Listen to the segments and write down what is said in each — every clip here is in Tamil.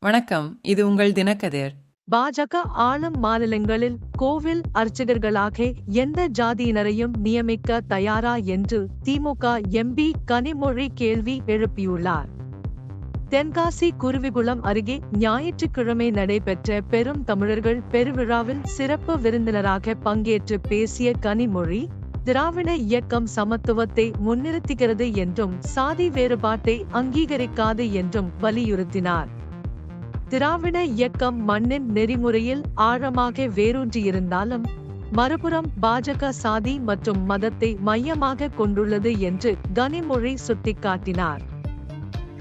வணக்கம். இது உங்கள் தினக்கதிர். பாஜக ஆளும் மாநிலங்களில் கோவில் அர்ச்சகர்களாக எந்த ஜாதியினரையும் நியமிக்க தயாரா என்று திமுக எம்பி கனிமொழி கேள்வி எழுப்பியுள்ளார். தென்காசி குருவிகுளம் அருகே ஞாயிற்றுக்கிழமை நடைபெற்ற பெரும் தமிழர்கள் பெருவிழாவில் சிறப்பு விருந்தினராக பங்கேற்று பேசிய கனிமொழி, திராவிட இயக்கம் சமத்துவத்தை முன்னிறுத்துகிறது என்றும் சாதி வேறுபாட்டை அங்கீகரிக்காது என்றும் வலியுறுத்தினார். திராவிட இயக்கம் மண்ணின் நெறிமுறையில் ஆழமாக வேரூன்றியிருந்தாலும், மறுபுறம் பாஜக சாதி மற்றும் மதத்தை மையமாக கொண்டுள்ளது என்று கனிமொழி சுட்டிக்காட்டினார்.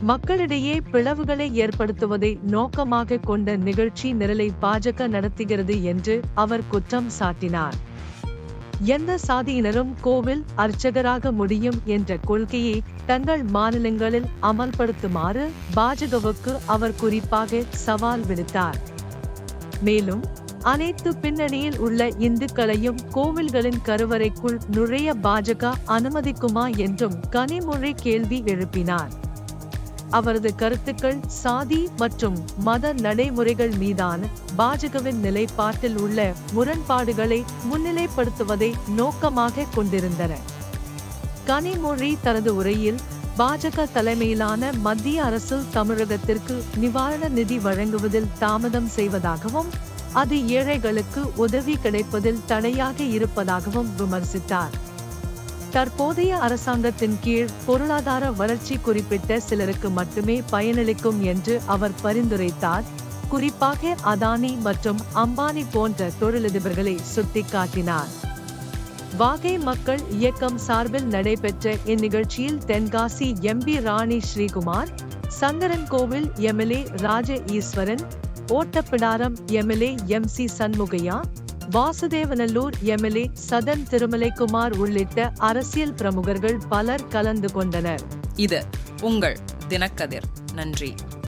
மக்களிடையே பிளவுகளை ஏற்படுத்துவதை நோக்கமாக கொண்ட நிகழ்ச்சி நிரலை பாஜக நடத்துகிறது என்று அவர் குற்றம் சாட்டினார். எந்த சாதியினரும் கோவில் அர்ச்சகராக முடியும் என்ற கொள்கையை தங்கள் மாநிலங்களில் அமல்படுத்துமாறு பாஜகவுக்கு அவர் குறிப்பாக சவால் விடுத்தார். மேலும், அனைத்து பின்னணியில் உள்ள இந்துக்களையும் கோவில்களின் கருவறைக்குள் நுழைய பாஜக அனுமதிக்குமா என்றும் கனிமொழி கேள்வி எழுப்பினார். அவரது கருத்துக்கள் சாதி மற்றும் மத நடைமுறைகள் மீதான பாஜகவின் நிலைப்பாட்டில் உள்ள முரண்பாடுகளை முன்னிலைப்படுத்துவதை நோக்கமாக கொண்டிருந்தன. கனிமொழி தனது உரையில், பாஜக தலைமையிலான மத்திய அரசு தமிழகத்திற்கு நிவாரண நிதி வழங்குவதில் தாமதம் செய்வதாகவும், அது ஏழைகளுக்கு உதவி கிடைப்பதில் தடையாக இருப்பதாகவும் விமர்சித்தார். தற்போதைய அரசாங்கத்தின் கீழ் பொருளாதார வளர்ச்சி குறிப்பிட்ட சிலருக்கு மட்டுமே பயனளிக்கும் என்று அவர் பரிந்துரைத்தார். குறிப்பாக அதானி மற்றும் அம்பானி போன்ற தொழிலதிபர்களை சுட்டிக்காட்டினார். வாகை மக்கள் இயக்கம் சார்பில் நடைபெற்ற இந்நிகழ்ச்சியில் தென்காசி எம்பி ராணி ஸ்ரீகுமார், சங்கரன்கோவில் எம்எல்ஏ ராஜ ஈஸ்வரன், Ottapidaram MLA MC. Shanmugaiah, Vasudevanallur MLA Sathan Thirumalaikumar உள்ளிட்ட அரசியல் பிரமுகர்கள் பலர் கலந்து கொண்டனர். இது உங்கள் தினக்கதிர். நன்றி.